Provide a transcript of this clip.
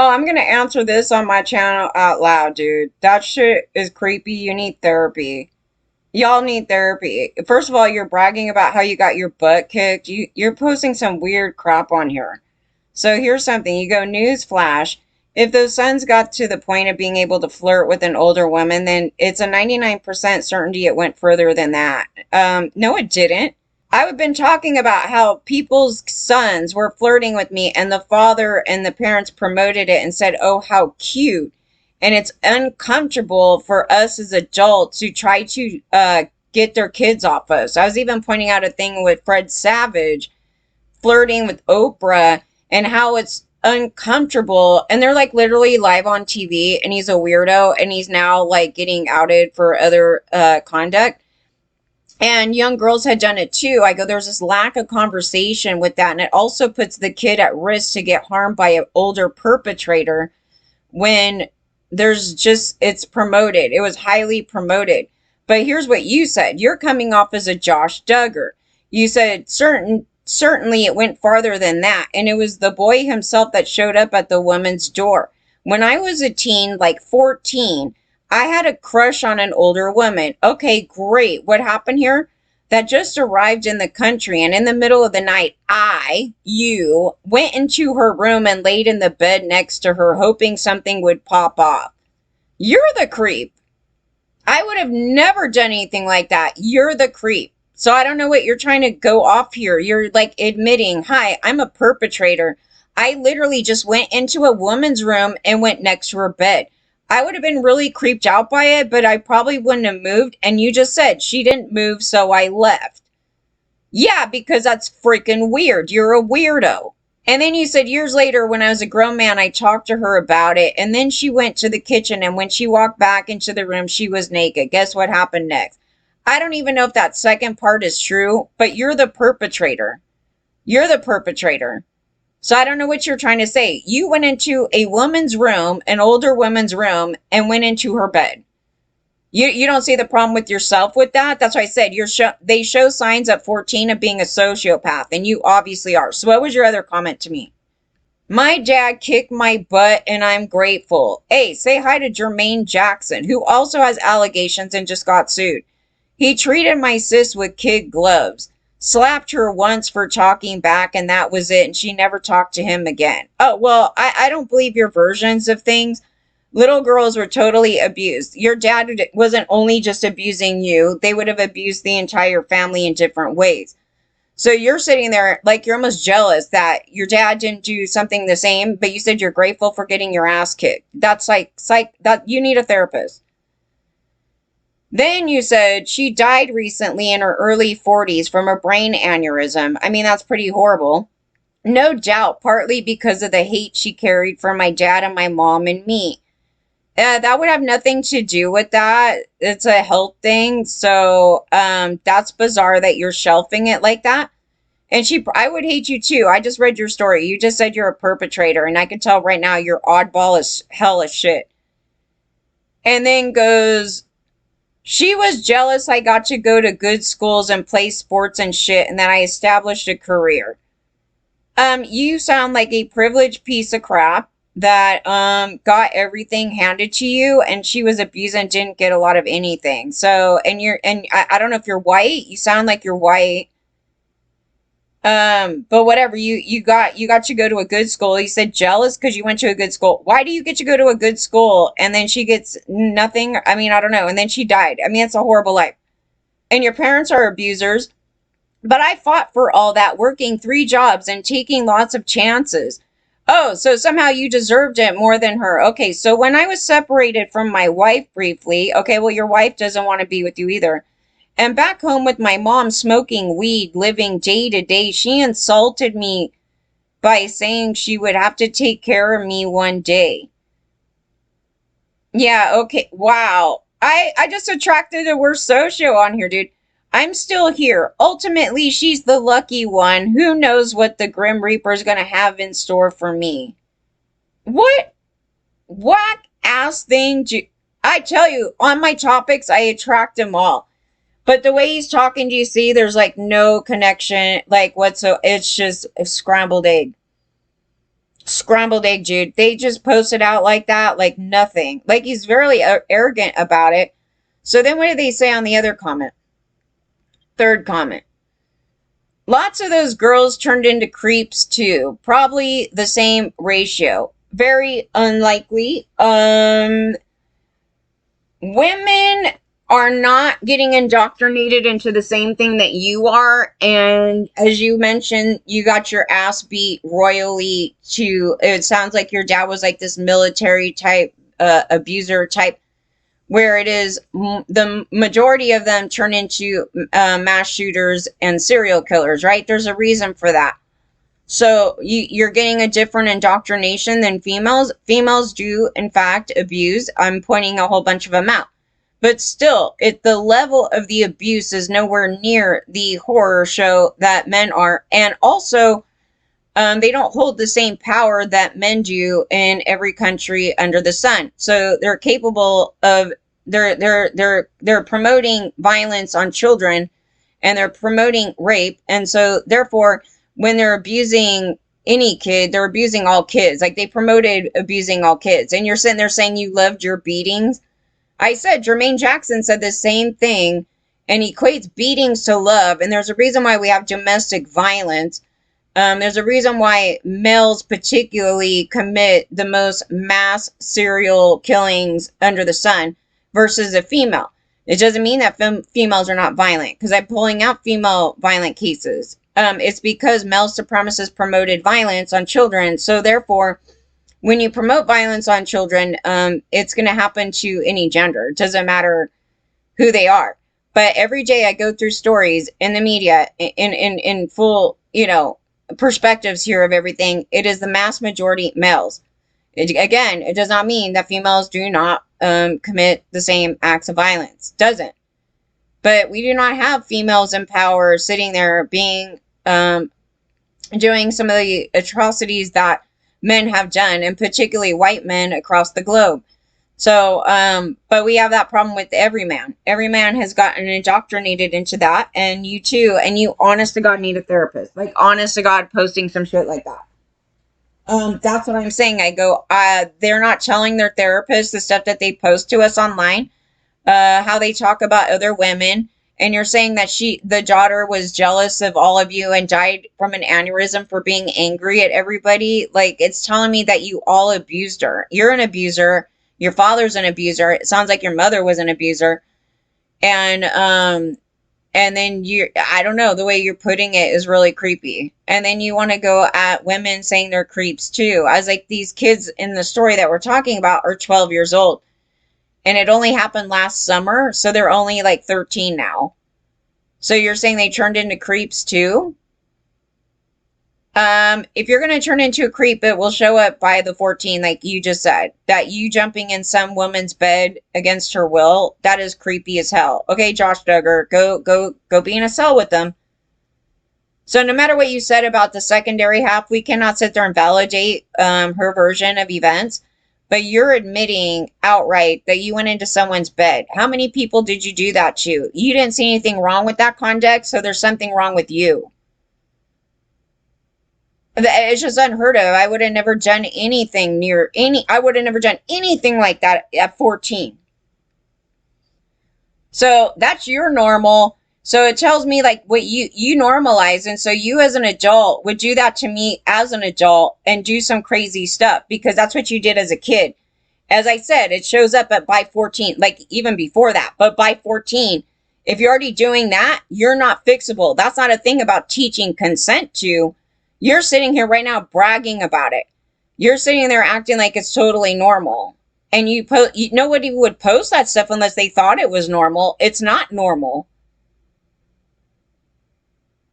Oh, I'm gonna answer this on my channel out loud, dude. That shit is creepy. You need therapy. Y'all need therapy. First of all, you're bragging about how you got your butt kicked. You're posting some weird crap on here. So here's something. You go news flash. If those sons got to the point of being able to flirt with an older woman, then it's a 99% certainty it went further than that. No, it didn't. I've been talking about how people's sons were flirting with me, and the father and the parents promoted it and said, "Oh, how cute." And it's uncomfortable for us as adults to try to get their kids off us. I was even pointing out a thing with Fred Savage flirting with Oprah and how it's uncomfortable. And they're like literally live on TV, and he's a weirdo, and he's now like getting outed for other conduct, and young girls had done it too. I go, there's this lack of conversation with that. And it also puts the kid at risk to get harmed by an older perpetrator when it's promoted. It was highly promoted. But here's what you said. You're coming off as a Josh Duggar. You said certainly it went farther than that. And it was the boy himself that showed up at the woman's door. When I was a teen, like 14, I had a crush on an older woman. Okay, great. What happened here? That just arrived in the country, and in the middle of the night, you went into her room and laid in the bed next to her, hoping something would pop off. You're the creep. I would have never done anything like that. You're the creep. So I don't know what you're trying to go off here. You're like admitting, hi, I'm a perpetrator. I literally just went into a woman's room and went next to her bed. I would have been really creeped out by it, but I probably wouldn't have moved. And you just said she didn't move, so I left. Yeah, because that's freaking weird. You're a weirdo. And then you said years later, when I was a grown man, I talked to her about it. And then she went to the kitchen, and when she walked back into the room, she was naked. Guess what happened next? I don't even know if that second part is true, but you're the perpetrator. You're the perpetrator. So I don't know what you're trying to say. You went into a woman's room, an older woman's room, and went into her bed. You don't see the problem with yourself with that? That's why I said they show signs at 14 of being a sociopath, and you obviously are. So what was your other comment to me? My dad kicked my butt, and I'm grateful. Hey, say hi to Jermaine Jackson, who also has allegations and just got sued. He treated my sis with kid gloves. Slapped her once for talking back, and that was it, and she never talked to him again. Oh, well, I don't believe your versions of things. Little girls were totally abused. Your dad wasn't only just abusing you, they would have abused the entire family in different ways. So you're sitting there like you're almost jealous that your dad didn't do something the same, but you said you're grateful for getting your ass kicked. That's like that you need a therapist. Then you said she died recently in her early 40s from a brain aneurysm. I mean, that's pretty horrible. No doubt, partly because of the hate she carried for my dad and my mom and me. That would have nothing to do with that. It's a health thing. So that's bizarre that you're shelving it like that. And I would hate you too. I just read your story. You just said you're a perpetrator, and I can tell right now you're oddball as hell as shit. And then goes, she was jealous I got to go to good schools and play sports and shit, and that I established a career. You sound like a privileged piece of crap that got everything handed to you, and she was abused and didn't get a lot of anything. So, I don't know if you're white. You sound like you're white. But whatever, you got to go to a good school. You said jealous because you went to a good school. Why do you get to go to a good school and then she gets nothing? I mean, I don't know. And then she died. I mean, it's a horrible life. And your parents are abusers. But I fought for all that, working 3 jobs and taking lots of chances. Oh, so somehow you deserved it more than her. Okay, so when I was separated from my wife briefly, okay, well, your wife doesn't want to be with you either. And back home with my mom smoking weed, living day to day, she insulted me by saying she would have to take care of me one day. Yeah, okay, wow. I just attracted a worse socio on here, dude. I'm still here. Ultimately, she's the lucky one. Who knows what the Grim Reaper is going to have in store for me? What whack ass thing I tell you, on my topics, I attract them all. But the way he's talking to you, see, there's like no connection, like whatsoever. It's just a scrambled egg. Scrambled egg Jude. They just posted out like that, like nothing. Like he's very arrogant about it. So then what did they say on the other comment? Third comment. Lots of those girls turned into creeps too. Probably the same ratio. Very unlikely. Women are not getting indoctrinated into the same thing that you are. And as you mentioned, you got your ass beat royally to, it sounds like your dad was like this military type, abuser type, where it is the majority of them turn into mass shooters and serial killers, right? There's a reason for that. So you're getting a different indoctrination than females. Females do, in fact, abuse. I'm pointing a whole bunch of them out. But still, the level of the abuse is nowhere near the horror show that men are. And also, they don't hold the same power that men do in every country under the sun. So they're capable of they're promoting violence on children, and they're promoting rape. And so therefore, when they're abusing any kid, they're abusing all kids. Like they promoted abusing all kids. And you're sitting there saying you loved your beatings. I said Jermaine Jackson said the same thing and equates beatings to love. And there's a reason why we have domestic violence. There's a reason why males particularly commit the most mass serial killings under the sun versus a female. It doesn't mean that females are not violent, because I'm pulling out female violent cases. It's because male supremacists promoted violence on children. So therefore, when you promote violence on children, it's going to happen to any gender. It doesn't matter who they are. But every day I go through stories in the media in full, perspectives here of everything. It is the mass majority males. Again, it does not mean that females do not commit the same acts of violence. Doesn't. But we do not have females in power sitting there being doing some of the atrocities that men have done, and particularly white men across the globe. So, but we have that problem with every man. Every man has gotten indoctrinated into that, and you too. And you, honest to God, need a therapist. Like, honest to God, posting some shit like that. That's what I'm saying. I go, they're not telling their therapist the stuff that they post to us online, how they talk about other women. And you're saying that the daughter was jealous of all of you and died from an aneurysm for being angry at everybody. Like, it's telling me that you all abused her. You're an abuser. Your father's an abuser. It sounds like your mother was an abuser. And then I don't know, the way you're putting it is really creepy. And then you want to go at women saying they're creeps too. I was like, these kids in the story that we're talking about are 12 years old. And it only happened last summer, so they're only like 13 now. So you're saying they turned into creeps too? If you're going to turn into a creep, it will show up by the 14, like you just said. That you jumping in some woman's bed against her will, that is creepy as hell. Okay, Josh Duggar, go be in a cell with them. So no matter what you said about the secondary half, we cannot sit there and validate her version of events. But you're admitting outright that you went into someone's bed. How many people did you do that to? You didn't see anything wrong with that conduct, so there's something wrong with you. It's just unheard of. I would have never done anything I would have never done anything like that at 14. So that's your normal. So it tells me like what you normalize. And so you as an adult would do that to me as an adult and do some crazy stuff because that's what you did as a kid. As I said, it shows up by 14, like even before that, but by 14, if you're already doing that, you're not fixable. That's not a thing about teaching consent to. You're sitting here right now bragging about it. You're sitting there acting like it's totally normal. And nobody would post that stuff unless they thought it was normal. It's not normal.